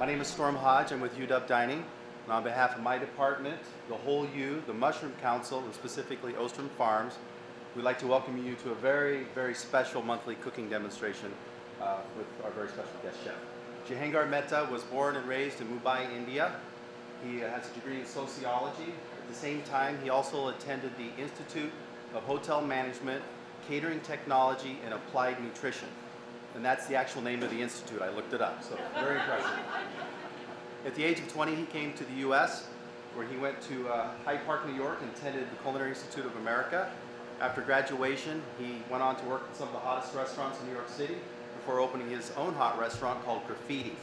My name is Hodge. I'm with UW Dining. And on behalf of my department, the wholeu, the Mushroom Council, and specifically Ostrom Farms, we'd like to welcome you to a very, very special monthly cooking demonstration with our very special guest chef. Jehangir Mehta was born and raised in Mumbai, India. He has a degree in sociology. At the same time, he also attended the Institute of Hotel Management, Catering Technology, and Applied Nutrition. And that's the actual name of the institute. I looked it up, so very impressive. At the age of 20, he came to the US, where he went to Hyde Park, New York, and attended the Culinary Institute of America. After graduation, he went on to work in some of the hottest restaurants in New York City before opening his own hot restaurant called Graffiti.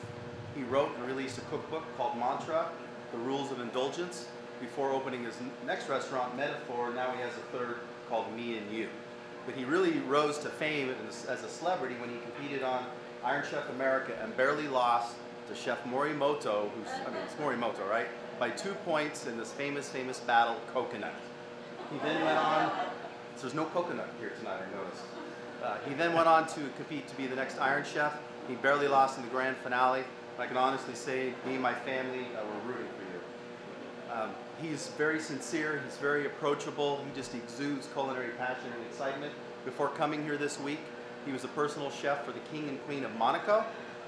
He wrote and released a cookbook called Mantra, The Rules of Indulgence, before opening his next restaurant, Mehtaphor. Now he has a third called Me and You. But he really rose to fame as a celebrity when he competed on Iron Chef America and barely lost to Chef Morimoto, it's Morimoto, right? By 2 points in this famous battle, Coconut. He then went on, so there's no coconut here tonight, I noticed. He then went on to compete to be the next Iron Chef. He barely lost in the grand finale. I can honestly say, me and my family were rooting for you. He's very sincere, he's very approachable, he just exudes culinary passion and excitement. Before coming here this week, he was a personal chef for the King and Queen of Monaco.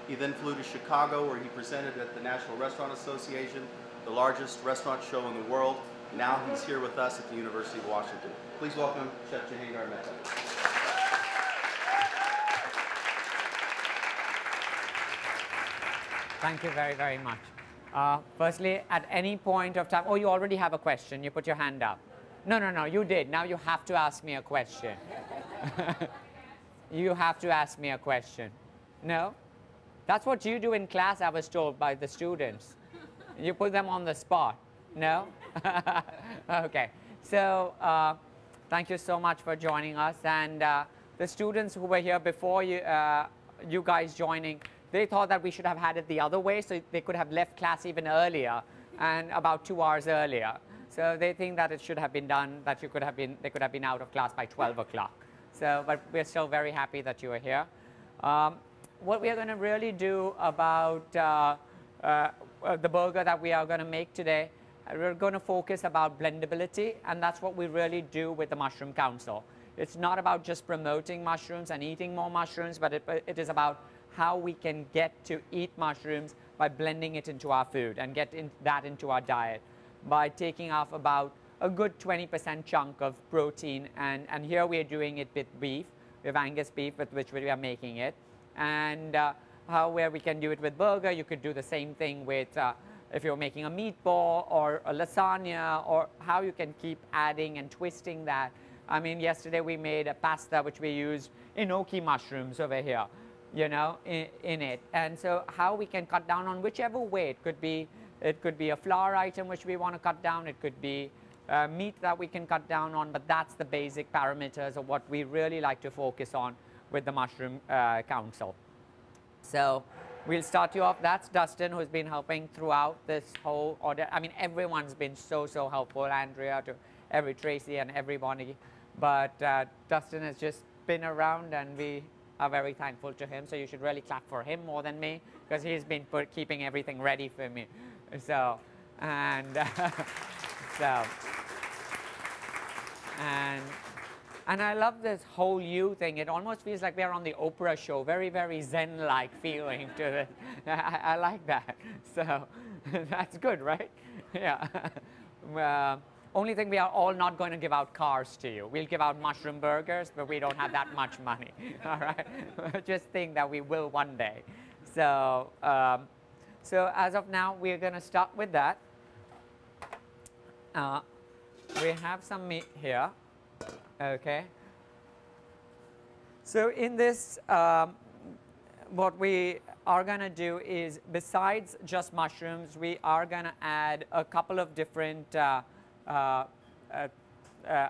He then flew to Chicago, where he presented at the National Restaurant Association, the largest restaurant show in the world. Now he's here with us at the University of Washington. Please welcome Chef Jehangir Mehta. Thank you very, very much. Firstly, at any point of time, oh, you already have a question. You put your hand up. No, you did. Now you have to ask me a question. You have to ask me a question. No? That's what you do in class, I was told by the students. You put them on the spot. No? Okay. So, thank you so much for joining us. And the students who were here before you, you guys joining, they thought that we should have had it the other way, so they could have left class even earlier and about 2 hours earlier. So they think that it should have been done, that they could have been out of class by 12 o'clock. So, but we're still very happy that you are here. What we are going to really do about the burger that we are going to make today, we're going to focus about blendability, and that's what we really do with the Mushroom Council. It's not about just promoting mushrooms and eating more mushrooms, but it is about how we can get to eat mushrooms by blending it into our food and get that into our diet by taking off about a good 20% chunk of protein. And here we are doing it with beef. We have Angus beef with which we are making it. And where we can do it with burger, you could do the same thing with if you're making a meatball or a lasagna, or how you can keep adding and twisting that. I mean, yesterday we made a pasta which we used enoki mushrooms over here, you know, in it. And so how we can cut down on whichever way. It could be a flour item which we want to cut down. It could be meat that we can cut down on. But that's the basic parameters of what we really like to focus on with the Mushroom Council. So we'll start you off. That's Dustin, who's been helping throughout this whole order. I mean, everyone's been so helpful. Andrea, to Tracy and everybody. But Dustin has just been around, and we are very thankful to him. So you should really clap for him more than me, because he's been keeping everything ready for me. So, and and I love this wholeu thing. It almost feels like we're on the Oprah show. Very, very zen-like feeling to it. I like that. So that's good, right? Yeah. Only thing, we are all not going to give out cars to you. We'll give out mushroom burgers, but we don't have that much money. All right? Just think that we will one day. So, so as of now, we're going to start with that. We have some meat here. Okay. So in this, what we are going to do is, besides just mushrooms, we are going to add a couple of different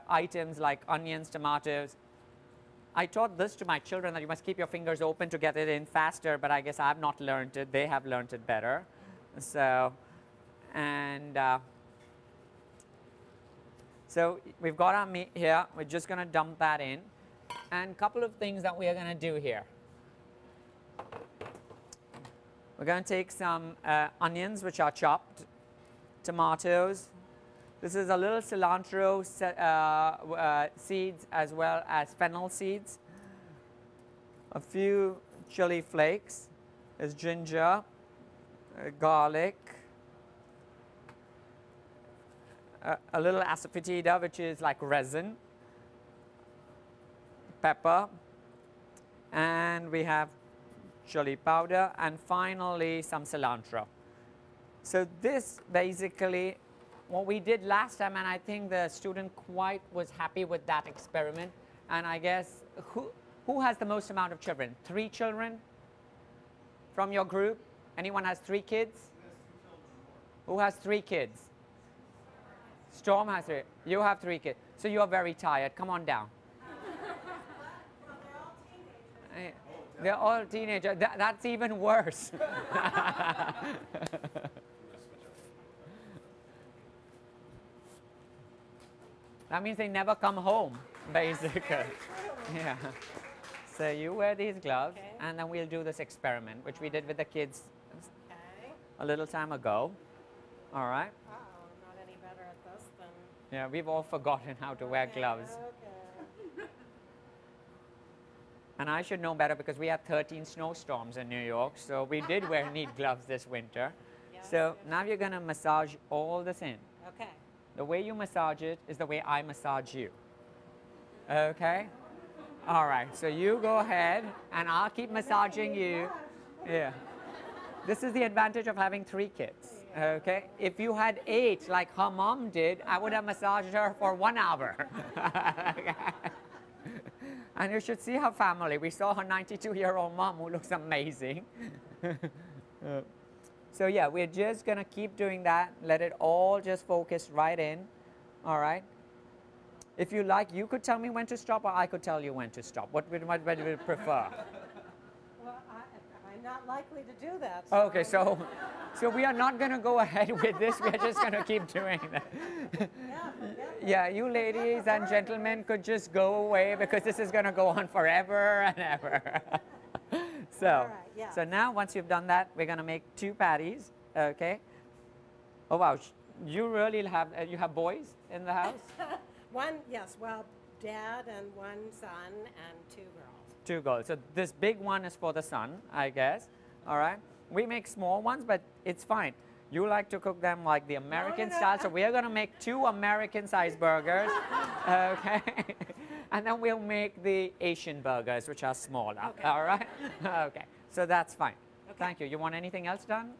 items like onions, tomatoes. I taught this to my children, that you must keep your fingers open to get it in faster, but I guess I have not learned it. They have learned it better. So, and so we've got our meat here. We're just going to dump that in. And a couple of things that we are going to do here. We're going to take some onions, which are chopped, tomatoes. This is a little cilantro seeds as well as fennel seeds. A few chili flakes. There's ginger, garlic, a little asafoetida, which is like resin, pepper, and we have chili powder, and finally some cilantro. So this basically what we did last time, and I think the student quite was happy with that experiment. And I guess who has the most amount of children? 3 children from your group? Anyone has 3 kids? Who has 3 kids? Storm has 3. You have 3 kids. So you are very tired. Come on down. They're all teenagers. That's even worse. That means they never come home, basically. Yeah. So you wear these gloves, okay, and then we'll do this experiment, which we did with the kids a little time ago. All right? Uh-oh, I'm not any better at this than... Yeah, we've all forgotten how to wear gloves. Okay. And I should know better because we had 13 snowstorms in New York, so we did need gloves this winter. Yes, so now you're going to massage all this in. Okay. The way you massage it is the way I massage you. Okay? All right, so you go ahead and I'll keep massaging you. Yeah. This is the advantage of having 3 kids. Okay? If you had 8 like her mom did, I would have massaged her for 1 hour. And you should see her family. We saw her 92-year-old mom who looks amazing. So yeah, we're just going to keep doing that. Let it all just focus right in. All right? If you like, you could tell me when to stop, or I could tell you when to stop. What would you prefer? Well, I'm not likely to do that. So okay, so we are not going to go ahead with this. We're just going to keep doing that. Yeah, you ladies and gentlemen could just go away because this is going to go on forever and ever. So, all right, yeah. So now once you've done that, we're going to make 2 patties. Okay. Oh wow, you really have you have boys in the house? One, yes, well, dad and 1 son and 2 girls. 2 girls. So this big one is for the son, I guess. All right. We make small ones, but it's fine. You like to cook them like the American style, so we are going to make 2 American-sized burgers. Okay. And then we'll make the Asian burgers, which are smaller. Okay. All right? Okay. So that's fine. Okay. Thank you. You want anything else done?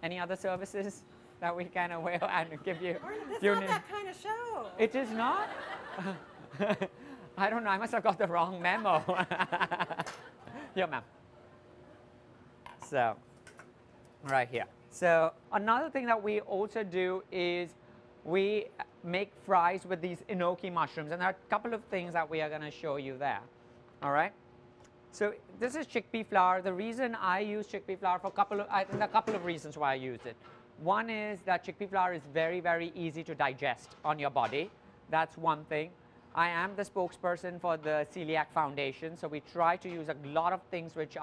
Any other services that we can avail and give you? It's not that kind of show. It is not? I don't know. I must have got the wrong memo. Here, ma'am. So, right here. So, another thing that we also do is we make fries with these enoki mushrooms, and there are a couple of things that we are going to show you there. All right. So this is chickpea flour. The reason I use chickpea flour for I think a couple of reasons why I use it. One is that chickpea flour is very, very easy to digest on your body. That's one thing. I am the spokesperson for the Celiac Foundation, so we try to use a lot of things which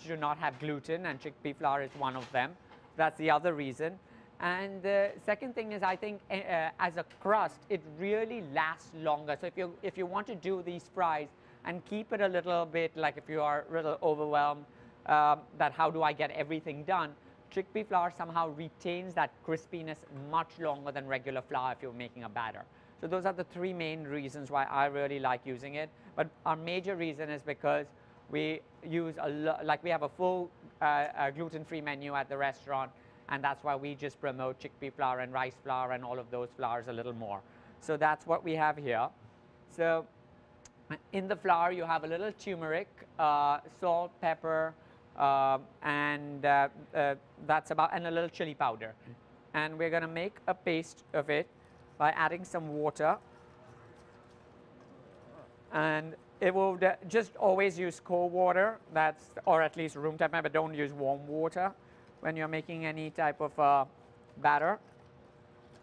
do not have gluten, and chickpea flour is one of them. That's the other reason. And the second thing is, I think as a crust, it really lasts longer. So if you want to do these fries and keep it a little bit, like if you are a little overwhelmed, that how do I get everything done, chickpea flour somehow retains that crispiness much longer than regular flour if you're making a batter. So those are the 3 main reasons why I really like using it. But our major reason is because we use like we have a full gluten-free menu at the restaurant, and that's why we just promote chickpea flour and rice flour and all of those flours a little more. So that's what we have here. So in the flour, you have a little turmeric, salt, pepper, and that's about, and a little chili powder. And we're going to make a paste of it by adding some water. And it will just always use cold water, or at least room temperature, but don't use warm water when you're making any type of batter.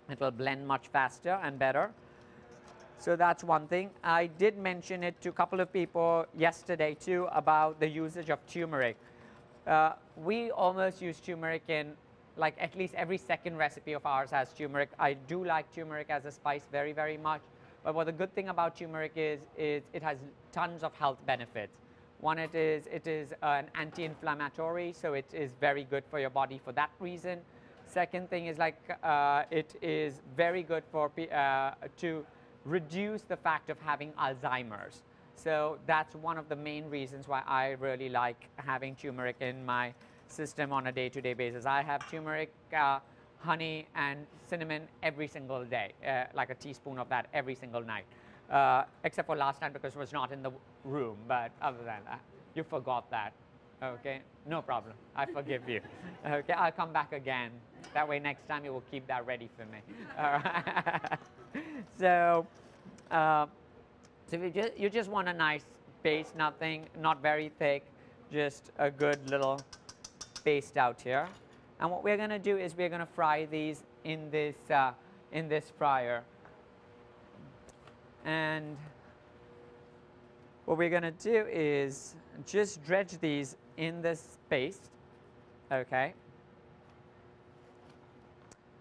It will blend much faster and better. So that's one thing. I did mention it to a couple of people yesterday too about the usage of turmeric. We almost use turmeric in, like, at least every second recipe of ours has turmeric. I do like turmeric as a spice very, very much. But what the good thing about turmeric is it has tons of health benefits. One, it is an anti-inflammatory, so it is very good for your body for that reason. Second thing is, like, it is very good for to reduce the fact of having Alzheimer's. So that's one of the main reasons why I really like having turmeric in my system on a day-to-day basis. I have turmeric, honey, and cinnamon every single day, like a teaspoon of that every single night. Except for last night because it was not in the room, but other than that, you forgot that. Okay, no problem. I forgive you. Okay, I'll come back again. That way, next time you will keep that ready for me. All right. So, you just want a nice paste, not very thick, just a good little paste out here. And what we're going to do is we're going to fry these in this fryer. And what we're going to do is just dredge these in this paste, okay?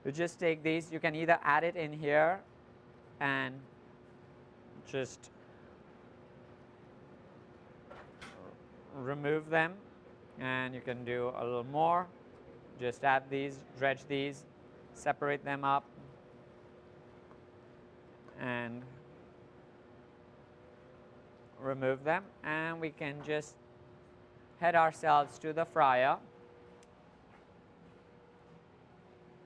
You just take these, you can either add it in here and just remove them, and you can do a little more. Just add these, dredge these, separate them up, and remove them, and we can just head ourselves to the fryer.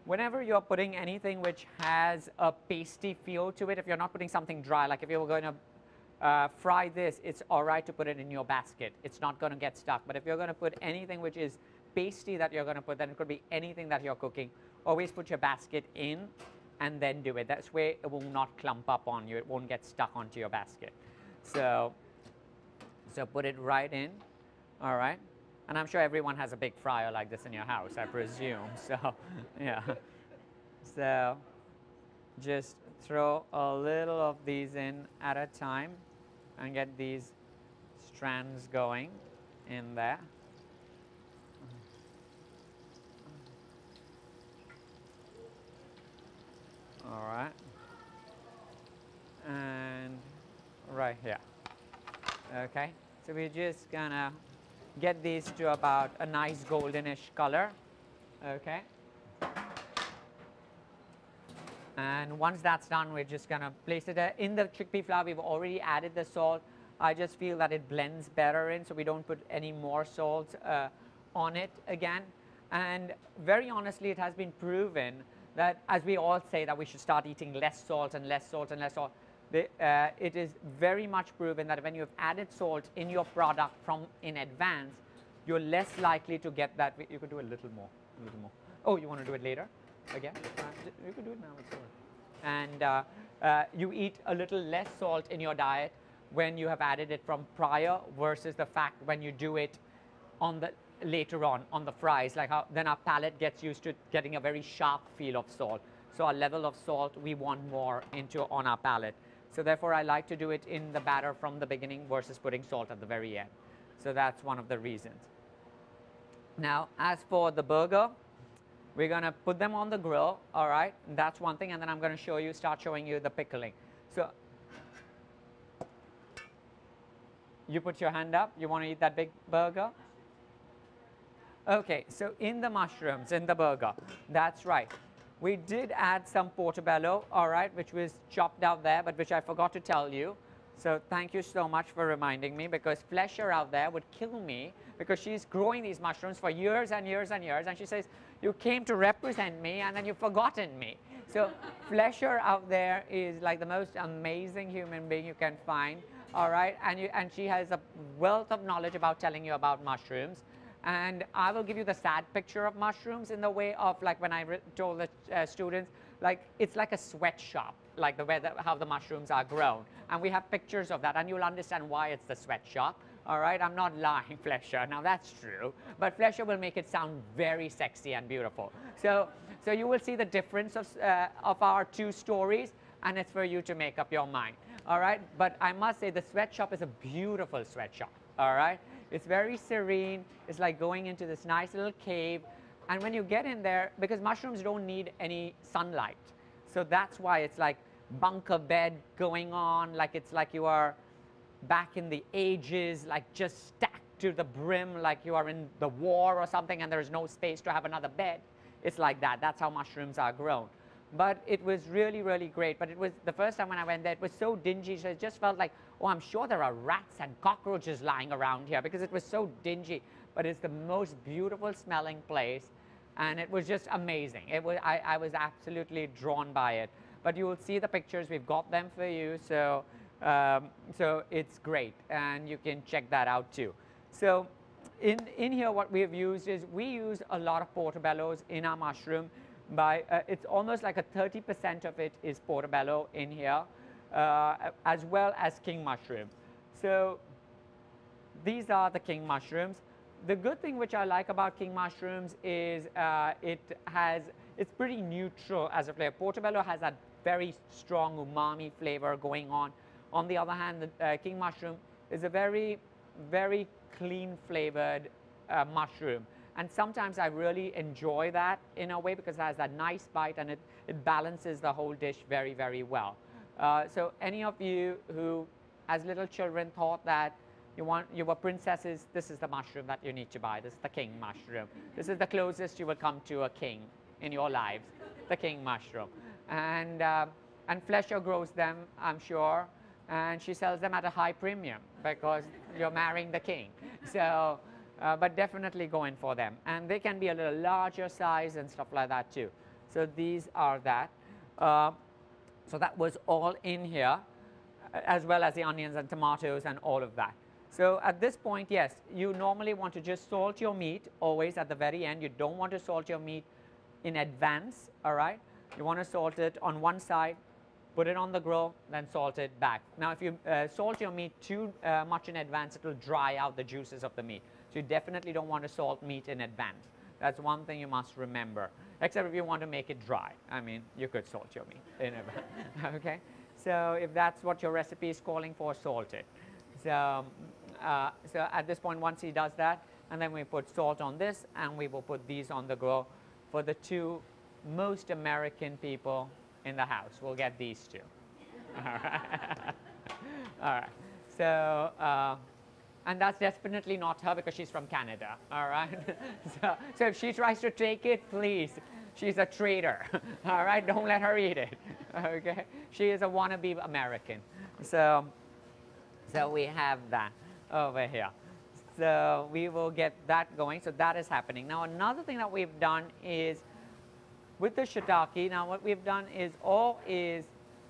Whenever you're putting anything which has a pasty feel to it, if you're not putting something dry, like if you were going to fry this, it's all right to put it in your basket. It's not going to get stuck. But if you're going to put anything which is pasty that you're going to put, then it could be anything that you're cooking. Always put your basket in and then do it. That's way it will not clump up on you. It won't get stuck onto your basket. So put it right in, all right? And I'm sure everyone has a big fryer like this in your house, I presume. So, yeah. So just throw a little of these in at a time and get these strands going in there. All right. And right here. Okay. So we're just gonna get these to about a nice goldenish color. Okay. And once that's done, we're just gonna place it in the chickpea flour. We've already added the salt. I just feel that it blends better in, so we don't put any more salt on it again. And very honestly, it has been proven that, as we all say, that we should start eating less salt and less salt and less salt. It is very much proven that when you've added salt in your product from in advance, you're less likely to get that. You could do a little more, a little more. Oh, you want to do it later? Again? You could do it now. It's good. And you eat a little less salt in your diet when you have added it from prior versus the fact when you do it on the later on the fries, like how then our palate gets used to getting a very sharp feel of salt. So our level of salt we want more into on our palate. So therefore I like to do it in the batter from the beginning versus putting salt at the very end. So that's one of the reasons. Now as for the burger, we're going to put them on the grill, all right? That's one thing, and then I'm going to start showing you the pickling. So you put your hand up. You want to eat that big burger? Okay, so in the mushrooms, in the burger, that's right. We did add some portobello, all right, which was chopped out there, but which I forgot to tell you. So thank you so much for reminding me, because Flesher out there would kill me because she's growing these mushrooms for years and years and years, and she says, you came to represent me and then you've forgotten me. So Flesher out there is like the most amazing human being you can find, all right, and she has a wealth of knowledge about telling you about mushrooms. And I will give you the sad picture of mushrooms in the way of, like, when I told the students, like, it's like a sweatshop, like the way how the mushrooms are grown. And we have pictures of that, and you'll understand why it's the sweatshop. All right, I'm not lying, Flesher. Now that's true, but Flesher will make it sound very sexy and beautiful. So you will see the difference of our two stories, and it's for you to make up your mind. all right? But I must say the sweatshop is a beautiful sweatshop, all right? It's very serene. It's like going into this nice little cave. And when you get in there, because mushrooms don't need any sunlight, so that's why it's like bunker bed going on, like it's like you are back in the ages, like just stacked to the brim, like you are in the war or something and there's no space to have another bed. It's like that. That's how mushrooms are grown. But it was really, really great. But it was the first time when I went there, it was so dingy, so it just felt like, oh, I'm sure there are rats and cockroaches lying around here, because it was so dingy. But it's the most beautiful smelling place, and it was just amazing. It was, I was absolutely drawn by it. But you will see the pictures. We've got them for you, so so it's great, and you can check that out too. So in here, what we have used is we use a lot of portobellos in our mushroom. It's almost like a 30% of it is portobello in here, as well as king mushroom. So these are the king mushrooms. The good thing which I like about king mushrooms is it's pretty neutral as a flavor. Portobello has that very strong umami flavor going on. On the other hand, the king mushroom is a very, very clean flavored mushroom. And sometimes I really enjoy that in a way, because it has that nice bite and it balances the whole dish very, very well. So any of you who, as little children, thought that you were princesses, this is the mushroom that you need to buy. This is the king mushroom. This is the closest you will come to a king in your lives, the king mushroom. And Flesher grows them, I'm sure, and she sells them at a high premium because you're marrying the king. So, but definitely go in for them. And they can be a little larger size and stuff like that too. So these are that. So that was all in here, as well as the onions and tomatoes and all of that. So at this point, yes, you normally want to just salt your meat always at the very end. You don't want to salt your meat in advance, all right? You want to salt it on one side, put it on the grill, then salt it back. Now, if you salt your meat too much in advance, it will dry out the juices of the meat. So you definitely don't want to salt meat in advance. That's one thing you must remember, except if you want to make it dry. I mean, you could salt your meat in advance, okay? So if that's what your recipe is calling for, salt it. So, so at this point, once he does that, and then we put salt on this, and we will put these on the grill for the two most American people in the house. We'll get these two. All right. All right. So, and that's definitely not her, because she's from Canada. All right. So if she tries to take it, please, she's a traitor. All right. Don't let her eat it. Okay. She is a wannabe American. So we have that over here. So we will get that going. So that is happening. Now, another thing that we've done is with the shiitake. Now, what we've done is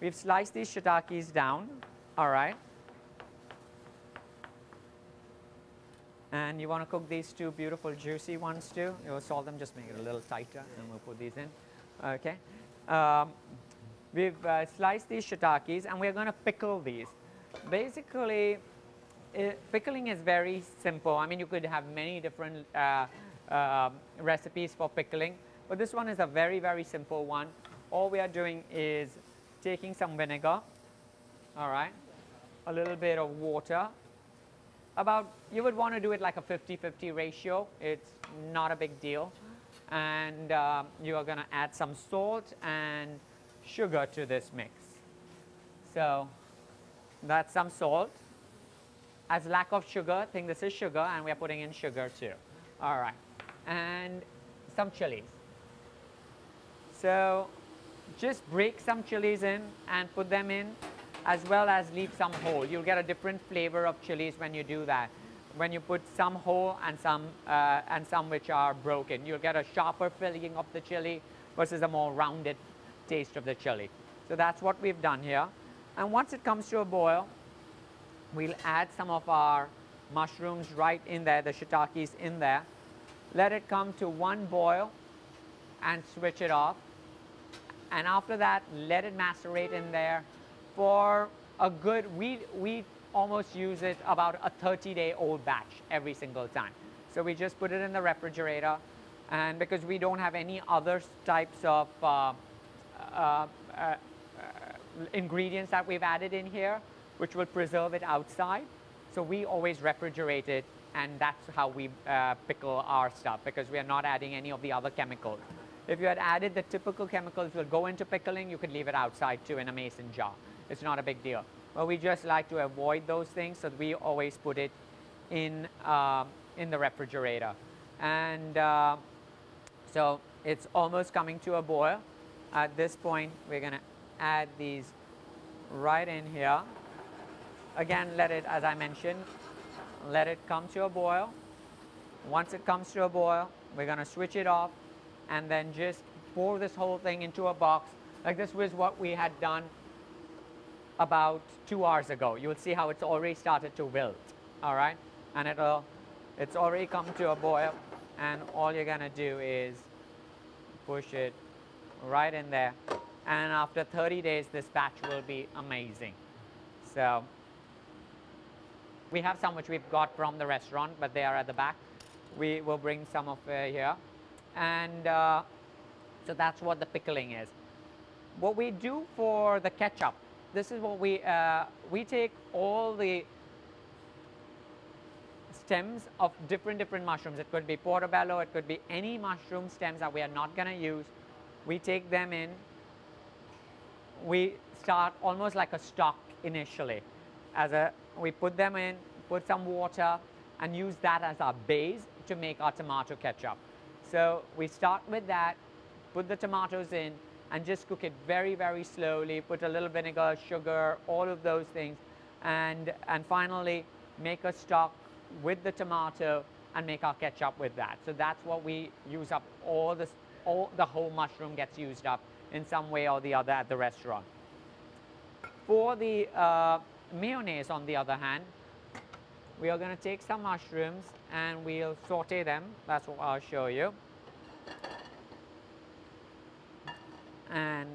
we've sliced these shiitakes down, all right? And you want to cook these two beautiful juicy ones too. You'll salt them, just make it a little tighter, and we'll put these in, okay? We've sliced these shiitakes, and we're going to pickle these. Basically, pickling is very simple. I mean, you could have many different recipes for pickling, but this one is a very, very simple one. All we are doing is taking some vinegar, all right, a little bit of water. You would want to do it like a 50-50 ratio. It's not a big deal. And you are going to add some salt and sugar to this mix. So that's some salt. As lack of sugar, think this is sugar, and we're putting in sugar too. All right. And some chilies. So just break some chilies in and put them in, as well as leave some whole. You'll get a different flavor of chilies when you do that. When you put some whole and some which are broken, you'll get a sharper feeling of the chili versus a more rounded taste of the chili. So that's what we've done here. And once it comes to a boil, we'll add some of our mushrooms right in there, the shiitakes in there. Let it come to one boil and switch it off. And after that, let it macerate in there for a good, we almost use it about a 30-day-old batch every single time. So we just put it in the refrigerator, and because we don't have any other types of ingredients that we've added in here, which will preserve it outside. So we always refrigerate it, and that's how we pickle our stuff, because we are not adding any of the other chemicals. If you had added the typical chemicals will go into pickling, you could leave it outside too in a mason jar. It's not a big deal. But we just like to avoid those things, so we always put it in the refrigerator. And so it's almost coming to a boil. At this point, we're going to add these right in here. Again, let it, as I mentioned, let it come to a boil. Once it comes to a boil, we're going to switch it off and then just pour this whole thing into a box. Like this was what we had done about 2 hours ago. You'll see how it's already started to wilt, all right? And it's already come to a boil, and all you're going to do is push it right in there. And after 30 days, this batch will be amazing. So we have some which we've got from the restaurant, but they are at the back. We will bring some of here. And so that's what the pickling is. What we do for the ketchup, this is what we take all the stems of different mushrooms. It could be portobello, it could be any mushroom stems that we are not going to use. We take them in. We start almost like a stock initially. We put them in, put some water, and use that as our base to make our tomato ketchup. So we start with that, put the tomatoes in, and just cook it very, very slowly. Put a little vinegar, sugar, all of those things, and finally make a stock with the tomato and make our ketchup with that. So that's what we use up. The whole mushroom gets used up in some way or the other at the restaurant. For the mayonnaise, on the other hand, we are going to take some mushrooms and we'll saute them. That's what I'll show you. And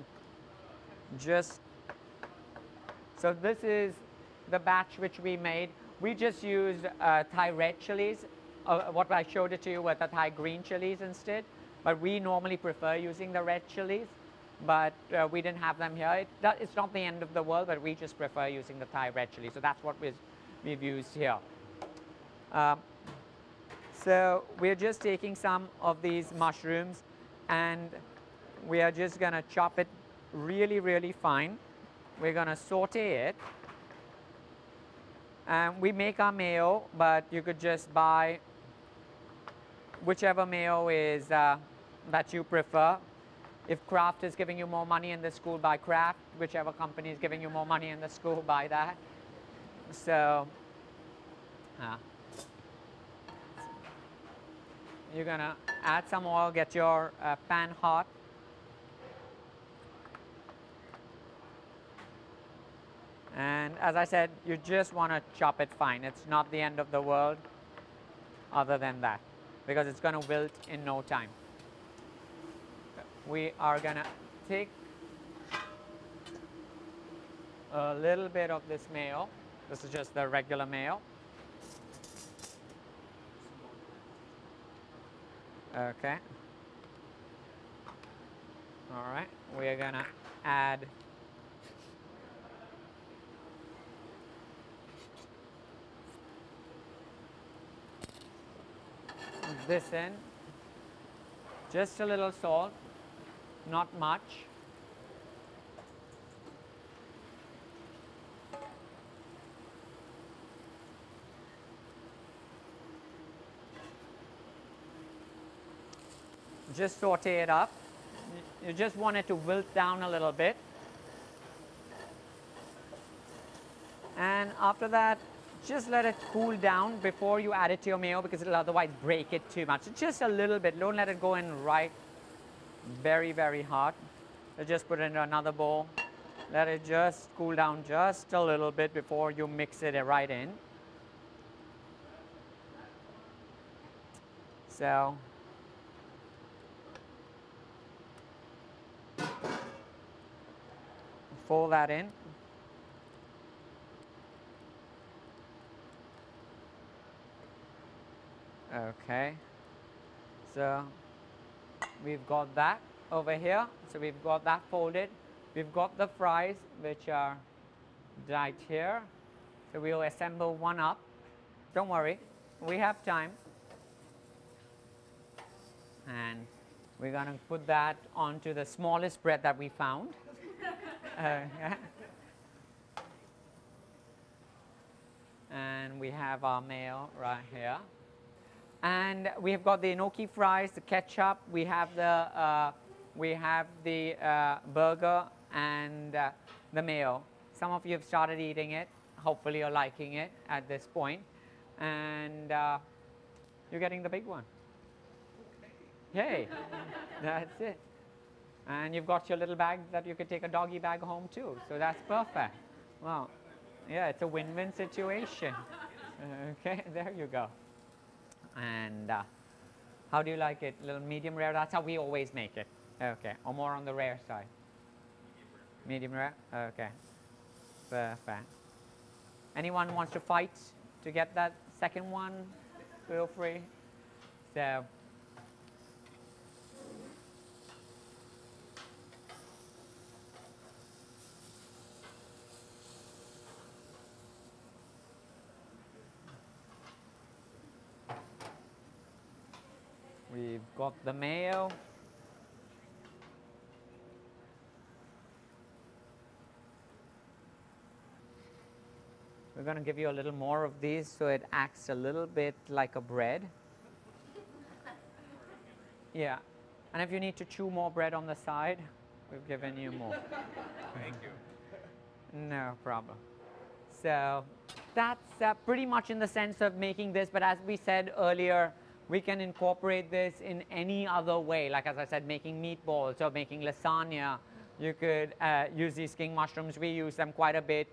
just, so this is the batch which we made. We just used Thai red chilies. What I showed it to you were the Thai green chilies instead. But we normally prefer using the red chilies. But we didn't have them here. It's not the end of the world, but we just prefer using the Thai red chili. So that's what we've used here. So we're just taking some of these mushrooms and we are just going to chop it really, really fine. We're going to saute it. And we make our mayo, but you could just buy whichever mayo is that you prefer. If Kraft is giving you more money in the school, buy Kraft. Whichever company is giving you more money in the school, buy that. So you're going to add some oil, get your pan hot. And as I said, you just want to chop it fine. It's not the end of the world other than that, because it's going to wilt in no time. We are going to take a little bit of this mayo. This is just the regular mayo. Okay. All right. We are going to add this in. Just a little salt, not much. Just saute it up. You just want it to wilt down a little bit. And after that, just let it cool down before you add it to your mayo, because it'll otherwise break it too much. So just a little bit. Don't let it go in right very, very hot. So just put it into another bowl. Let it just cool down just a little bit before you mix it right in. So fold that in. Okay, so we've got that over here. So we've got that folded. we've got the fries which are right here. So we'll assemble one up. Don't worry, we have time. And we're going to put that onto the smallest bread that we found. Yeah. And we have our mayo right here. And we've got the enoki fries, the ketchup, we have the burger and the mayo. Some of you have started eating it. Hopefully you're liking it at this point. And you're getting the big one. Yay, that's it. And you've got your little bag that you could take a doggy bag home too. So that's perfect. Well, yeah, it's a win-win situation. Okay, there you go. And how do you like it? A little medium rare? That's how we always make it. Okay, or more on the rare side? Medium rare? Okay, perfect. Anyone wants to fight to get that second one? Feel free. So, we've got the mayo. We're going to give you a little more of these so it acts a little bit like a bread. Yeah. And if you need to chew more bread on the side, we've given you more. Thank you. No problem. So that's pretty much in the sense of making this, but as we said earlier, we can incorporate this in any other way. Like as I said, making meatballs or making lasagna. You could use these king mushrooms. We use them quite a bit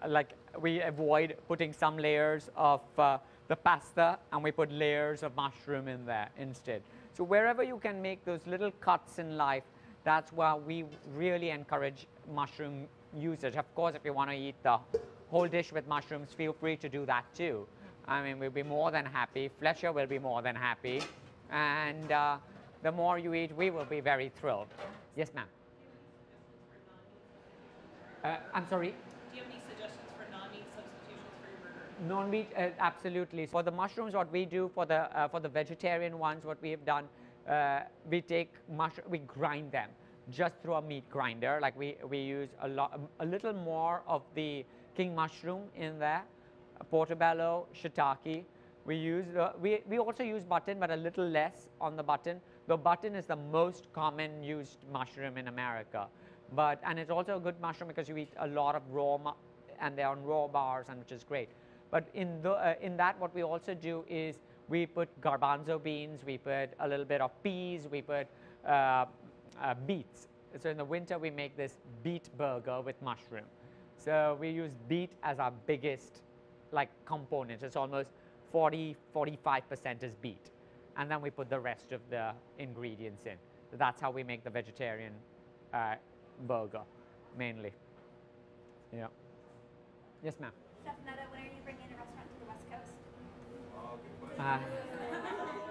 like we avoid putting some layers of the pasta and we put layers of mushroom in there instead. So wherever you can make those little cuts in life, that's why we really encourage mushroom usage. Of course, if you want to eat the whole dish with mushrooms, feel free to do that too. I mean, we'll be more than happy. Fletcher will be more than happy. And the more you eat, we will be very thrilled. Yes, ma'am. I'm sorry? Do you have any suggestions for non-meat substitutions for your burger? Non-meat, absolutely. For the mushrooms, what we do for the vegetarian ones, what we have done, we grind them just through a meat grinder. Like we use a little more of the king mushroom in there, portobello, shiitake. We also use button, but a little less on the button. The button is the most common used mushroom in America. And it's also a good mushroom because you eat a lot of and they're on raw bars, and which is great. But in that, what we also do is we put garbanzo beans, we put a little bit of peas, we put beets. So in the winter, we make this beet burger with mushroom. So we use beet as our biggest component. It's almost 40–45% is beet. And then we put the rest of the ingredients in. So that's how we make the vegetarian burger, mainly. Yeah. Yes, ma'am. Chef Mehta, when are you bringing a restaurant to the West Coast? Oh, good question.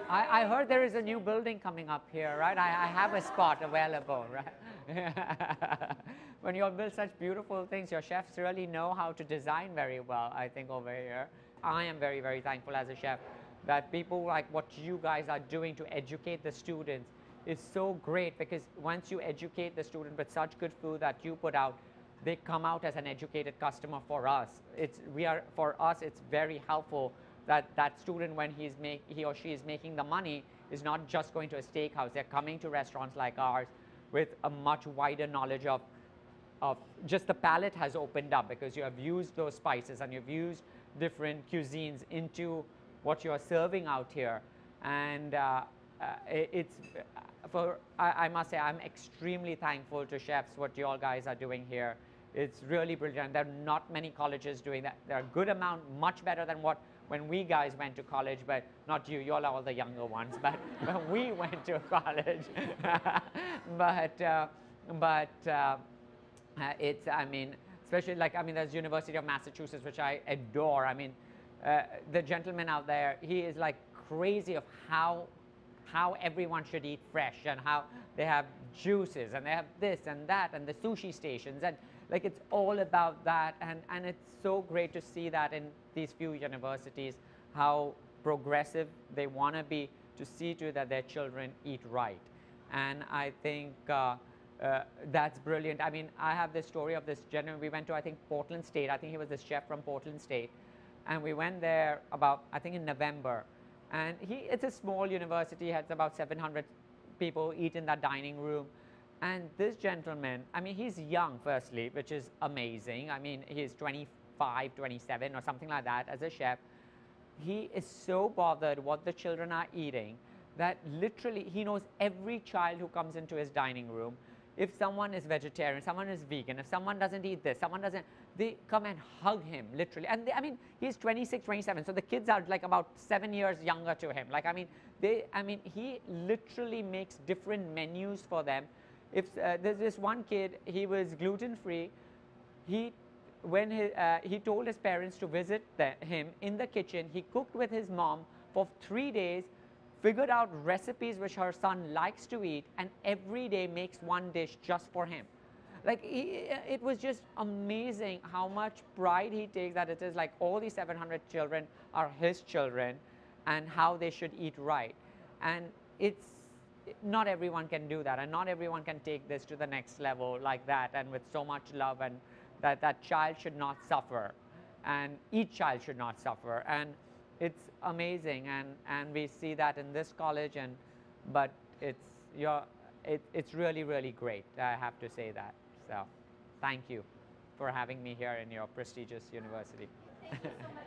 I heard there is a new building coming up here, right? I have a spot available, right? When you all build such beautiful things, your chefs really know how to design very well, I think, over here. I am very, very thankful as a chef that people like what you guys are doing to educate the students is so great, because once you educate the student with such good food that you put out, they come out as an educated customer for us. For us, it's very helpful that student, when he or she is making the money, is not just going to a steakhouse. They're coming to restaurants like ours with a much wider knowledge of just the palate has opened up, because you have used those spices and you've used different cuisines into what you're serving out here. And I must say, I'm extremely thankful to chefs, what you all guys are doing here. It's really brilliant. There are not many colleges doing that. There are a good amount, much better than when we guys went to college, but not you. You all are all the younger ones. But when we went to college, it's, I mean, especially there's University of Massachusetts, which I adore. I mean, the gentleman out there, he is like crazy of how everyone should eat fresh, and how they have juices, and they have this and that, and the sushi stations, and like it's all about that. And it's so great to see that in these few universities, how progressive they want to be to see to that their children eat right. And I think that's brilliant. I mean, I have this story of this gentleman. We went to, I think, Portland State. I think he was the chef from Portland State. And we went there about, I think, in November. And it's a small university, has about 700 people eat in that dining room. And this gentleman, I mean, he's young, firstly, which is amazing. I mean, he's 25, 27 or something like that as a chef. He is so bothered what the children are eating that literally he knows every child who comes into his dining room. If someone is vegetarian, someone is vegan, if someone doesn't eat this, someone doesn't, they come and hug him, literally. And I mean, he's 26, 27, so the kids are like about 7 years younger to him. Like, I mean, he literally makes different menus for them. If there's this one kid, he was gluten-free. When he told his parents to visit him in the kitchen, he cooked with his mom for 3 days, figured out recipes which her son likes to eat, and every day makes one dish just for him. Like, it was just amazing how much pride he takes that it is like all these 700 children are his children and how they should eat right. And not everyone can do that, and not everyone can take this to the next level like that and with so much love, and that child should not suffer, and each child should not suffer. And it's amazing, and we see that in this college, but it's really, really great. I have to say that. So thank you for having me here in your prestigious university. Thank you so much.